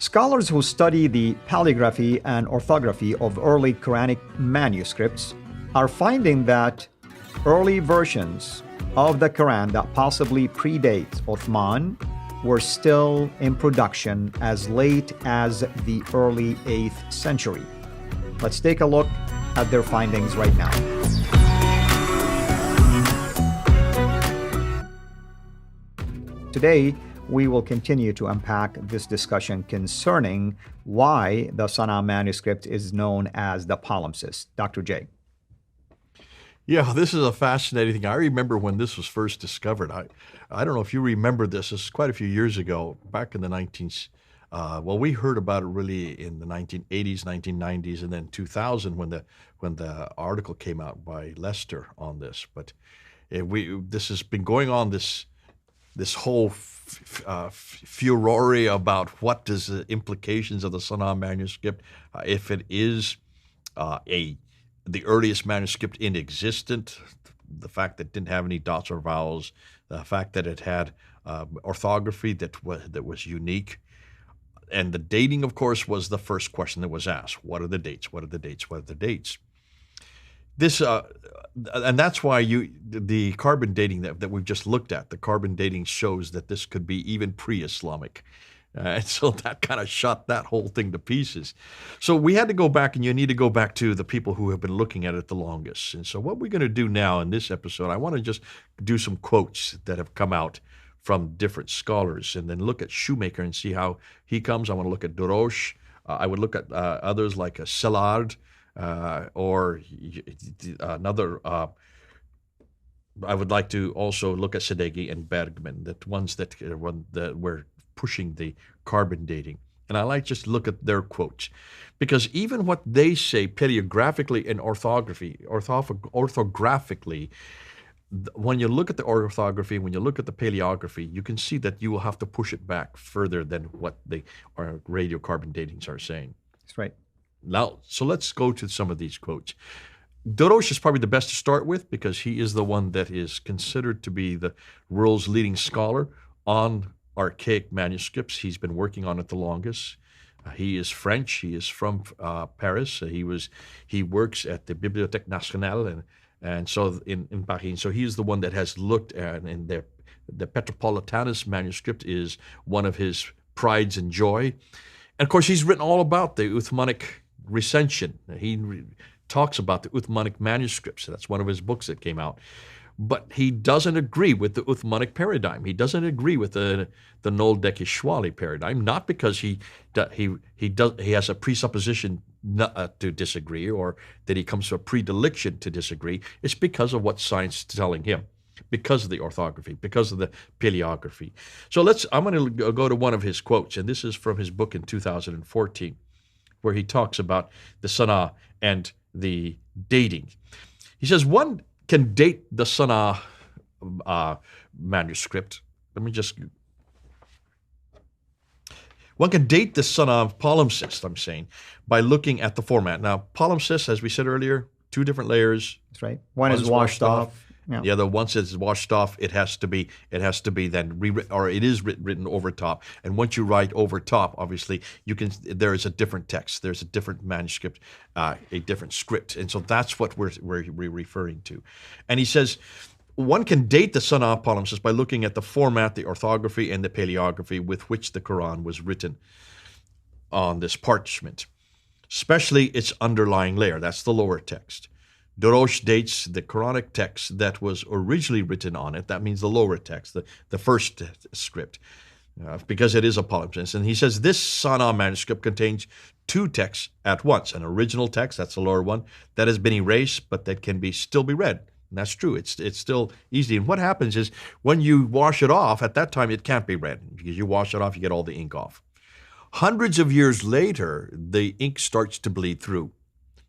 Scholars who study the paleography and orthography of early Quranic manuscripts are finding that early versions of the Quran that possibly predate Uthman were still in production as late as the early 8th century. Let's take a look at their findings right now. Today, we will continue to unpack this discussion concerning why the Sana'a manuscript is known as the palimpsest. Dr. J. Yeah, this is a fascinating thing. I remember when this was first discovered. I don't know if you remember this. This is quite a few years ago, back in the 19s. We heard about it really in the 1980s, 1990s, and then 2000 when the article came out by Lester on this. But this has been going on, this whole furore about what is the implications of the Sana'a manuscript, if it is the earliest manuscript in existence, the fact that it didn't have any dots or vowels, the fact that it had orthography that was unique. And the dating, of course, was the first question that was asked. What are the dates? What are the dates? What are the dates? This, and that's why the carbon dating that we've just looked at, the carbon dating shows that this could be even pre-Islamic. And so that kind of shot that whole thing to pieces. So we had to go back, and you need to go back to the people who have been looking at it the longest. And so what we're going to do now in this episode, I want to just do some quotes that have come out from different scholars, and then look at Shoemaker and see how he comes. I want to look at Dorosh. I would look at others like Szilard, or another. I would like to also look at Sadeghi and Bergman, the ones that were pushing the carbon dating. And I like just look at their quotes, because even what they say paleographically and orthographically, when you look at the orthography, when you look at the paleography, you can see that you will have to push it back further than what the radiocarbon datings are saying. That's right. Now, so let's go to some of these quotes. Dorosh is probably the best to start with, because he is the one that is considered to be the world's leading scholar on archaic manuscripts. He's been working on it the longest. He is French. He is from Paris. He works at the Bibliothèque Nationale and so in Paris. So he is the one that has looked at, and the Petropolitanus manuscript is one of his prides and joy. And of course, he's written all about the Uthmanic recension. He talks about the Uthmanic manuscripts. That's one of his books that came out. But he doesn't agree with the Uthmanic paradigm. He doesn't agree with the Nol-Dekishwali paradigm, not because he has a presupposition not to disagree, or that he comes to a predilection to disagree. It's because of what science is telling him, because of the orthography, because of the paleography. So I'm going to go to one of his quotes, and this is from his book in 2014, where he talks about the Sana'a and the dating. He says, one can date the Sana'a manuscript. One can date the Sana'a palimpsest, I'm saying, by looking at the format. Now, palimpsest, as we said earlier, two different layers. That's right. One is washed off. Yeah. The other, once it's washed off, it has to be then rewritten, or it is written over top. And once you write over top, obviously, there is a different text. There's a different manuscript, a different script. And so that's what we're referring to. And he says, one can date the Sana'a palimpsest by looking at the format, the orthography, and the paleography with which the Quran was written on this parchment, especially its underlying layer. That's the lower text. Dorosh dates the Quranic text that was originally written on it. That means the lower text, the first script, because it is a palimpsest. And he says this Sana'a manuscript contains two texts at once: an original text, that's the lower one, that has been erased, but that can still be read. And that's true. It's still easy. And what happens is when you wash it off, at that time it can't be read, because you wash it off, you get all the ink off. Hundreds of years later, the ink starts to bleed through.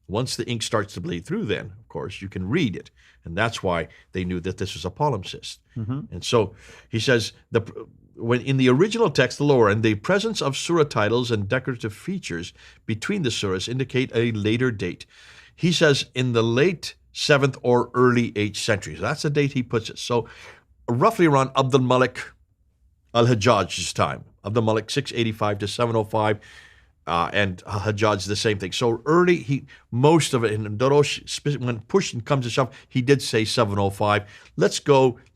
Once the ink starts to bleed through, then, of course, you can read it. And that's why they knew that this was a palimpsest. Mm-hmm. And so he says, when in the original text, the lower end, the presence of surah titles and decorative features between the surahs indicate a later date. He says in the late 7th or early 8th centuries. That's the date he puts it. So roughly around Abdul Malik al-Hajjaj's time. Abdul Malik 685 to 705. And Hajjaj the same thing. So early, most of it, and Darosh, when push comes to shove, he did say 705. Let's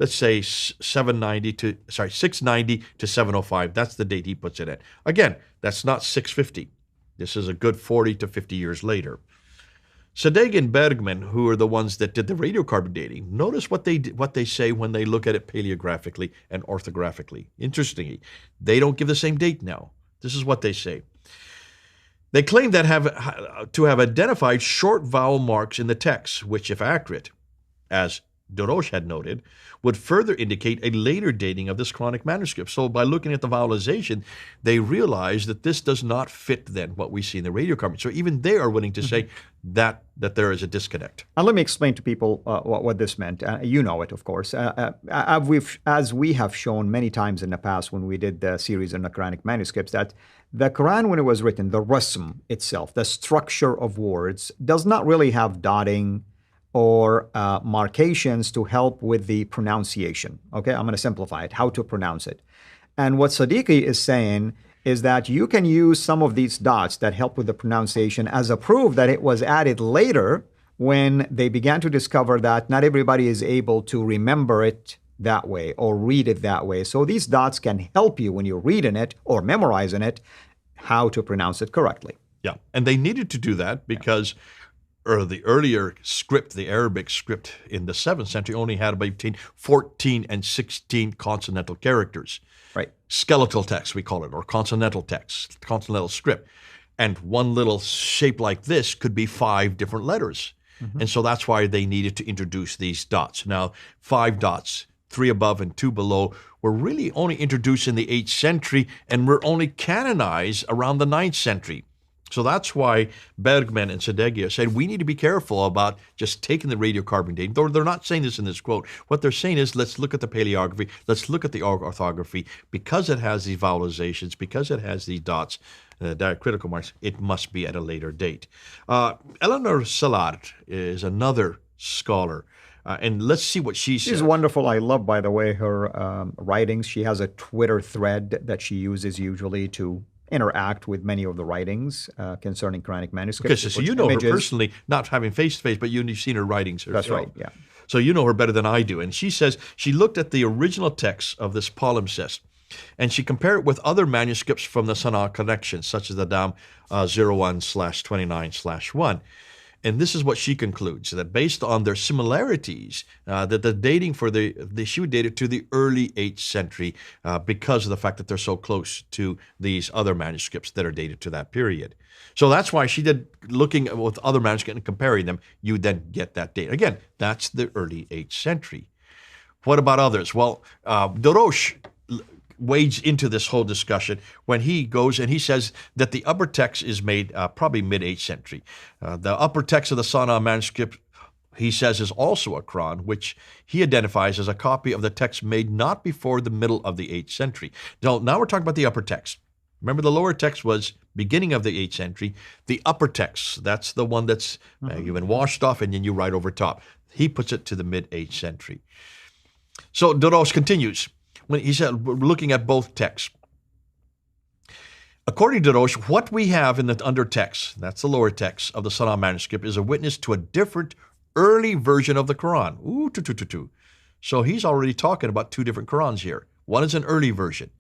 say 690 to 705. That's the date he puts it at. Again, that's not 650. This is a good 40 to 50 years later. Sadeghi and Bergman, who are the ones that did the radiocarbon dating, notice what they say when they look at it paleographically and orthographically. Interestingly, they don't give the same date now. This is what they say. They claim that to have identified short vowel marks in the text, which, if accurate, as Darosh had noted, would further indicate a later dating of this Quranic manuscript. So by looking at the vowelization, they realize that this does not fit then what we see in the radiocarbon. So even they are willing to say that there is a disconnect. And let me explain to people what this meant. You know it, of course. As we have shown many times in the past when we did the series on the Quranic manuscripts, that the Quran, when it was written, the rasm itself, the structure of words, does not really have dotting or markations to help with the pronunciation. Okay, I'm going to simplify it, how to pronounce it. And what Sadeghi is saying is that you can use some of these dots that help with the pronunciation as a proof that it was added later when they began to discover that not everybody is able to remember it that way or read it that way. So these dots can help you when you're reading it or memorizing it, how to pronounce it correctly. Yeah, and they needed to do that because the earlier script, the Arabic script in the 7th century, only had between 14 and 16 consonantal characters. Right. Skeletal text, we call it, or consonantal text, consonantal script. And one little shape like this could be 5 different letters. And so that's why they needed to introduce these dots. Now, 5 dots, 3 above and 2 below, were really only introduced in the 8th century and were only canonized around the 9th century. So that's why Bergman and Sadeghi said we need to be careful about just taking the radiocarbon dating. Though they're not saying this in this quote. What they're saying is let's look at the paleography, let's look at the orthography. Because it has these vowelizations, because it has these dots, diacritical marks, it must be at a later date. Eleanor Szilard is another scholar. And let's see what she says. She's wonderful. I love, by the way, her writings. She has a Twitter thread that she uses usually to interact with many of the writings concerning Quranic manuscripts. Okay, so you know her personally, not having face-to-face, but you've seen her writings herself. That's right, yeah. So you know her better than I do. And she says she looked at the original text of this palimpsest, and she compared it with other manuscripts from the Sana'a collection, such as the Dam 01/29/1. And this is what she concludes, that based on their similarities, that the dating she would date it to the early 8th century because of the fact that they're so close to these other manuscripts that are dated to that period. So that's why she did, looking with other manuscripts and comparing them, you then get that date. Again, that's the early 8th century. What about others? Well, Darosh wades into this whole discussion when he goes and he says that the upper text is made probably mid-8th century. The upper text of the Sana'a manuscript, he says, is also a Quran, which he identifies as a copy of the text made not before the middle of the 8th century. Now we're talking about the upper text. Remember, the lower text was beginning of the 8th century. The upper text, that's the one that's you've been washed off and then you write over top. He puts it to the mid-8th century. So Darosh continues. When he said, we're looking at both texts. According to Darosh, what we have in the undertext, that's the lower text of the Sana'a manuscript, is a witness to a different early version of the Quran. So he's already talking about 2 different Qurans here. One is an early version.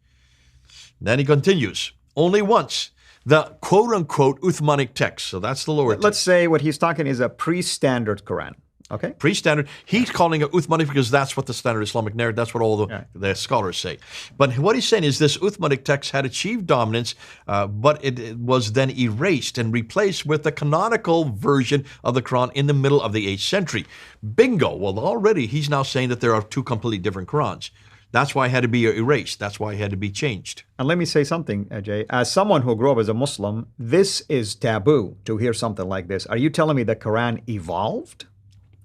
Then he continues, only once, the quote-unquote Uthmanic text, so that's the lower text. Let's say what he's talking is a pre-standard Quran. Okay. Pre-standard. He's calling it Uthmanic because that's what the standard Islamic narrative, that's what all the scholars say. But what he's saying is this Uthmanic text had achieved dominance, but it was then erased and replaced with the canonical version of the Quran in the middle of the 8th century. Bingo. Well, already he's now saying that there are 2 completely different Qurans. That's why it had to be erased. That's why it had to be changed. And let me say something, Jay. As someone who grew up as a Muslim, this is taboo to hear something like this. Are you telling me the Quran evolved?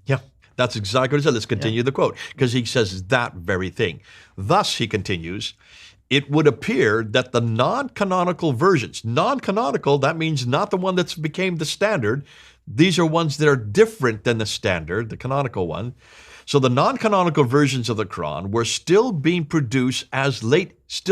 Yeah, that's exactly what he said. Let's continue the quote, because he says that very thing. Thus, he continues, it would appear that the non-canonical versions, non-canonical, that means not the one that became the standard. These are ones that are different than the standard, the canonical one. So the non-canonical versions of the Quran were still being produced as late as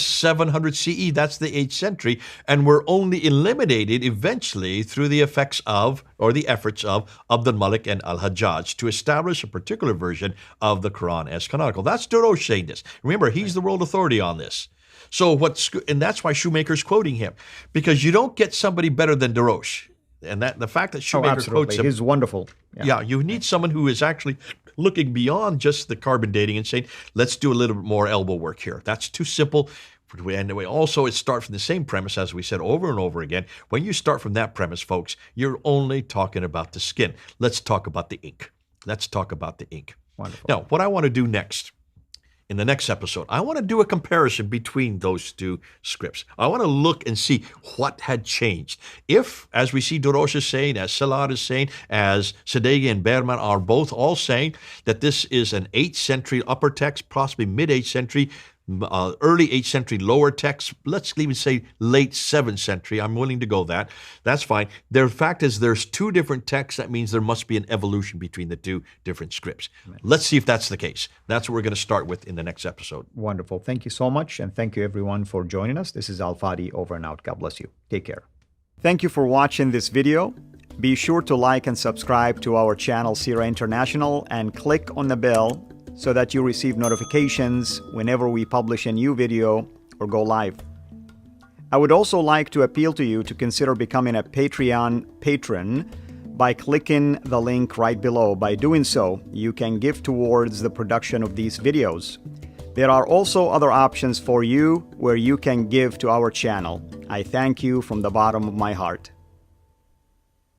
700 CE. That's the 8th century, and were only eliminated eventually through the effects of, or the efforts of, Abd al-Malik and al-Hajjaj to establish a particular version of the Quran as canonical. That's Darosh saying this. Remember, he's the world authority on this. So and that's why Shoemaker's quoting him, because you don't get somebody better than Darosh. And that the fact that Shoemaker quotes him, he's wonderful. Yeah, you need someone who is actually looking beyond just the carbon dating and saying, let's do a little bit more elbow work here. That's too simple. And also, it starts from the same premise, as we said over and over again. When you start from that premise, folks, you're only talking about the skin. Let's talk about the ink. Let's talk about the ink. Wonderful. Now, what I want to do next, in the next episode, I want to do a comparison between those two scripts. I want to look and see what had changed. If, as we see Darosh is saying, as Salat is saying, as Sadeghi and Berman are both all saying, that this is an 8th century upper text, possibly mid-8th century, early 8th century lower text, let's even say late 7th century. I'm willing to go that. That's fine. The fact is there's two different texts. That means there must be an evolution between the two different scripts. Right. Let's see if that's the case. That's what we're going to start with in the next episode. Wonderful. Thank you so much. And thank you everyone for joining us. This is Al-Fadi over and out. God bless you. Take care. Thank you for watching this video. Be sure to like and subscribe to our channel Sira International and click on the bell so that you receive notifications whenever we publish a new video or go live. I would also like to appeal to you to consider becoming a Patreon patron by clicking the link right below. By doing so, you can give towards the production of these videos. There are also other options for you where you can give to our channel. I thank you from the bottom of my heart.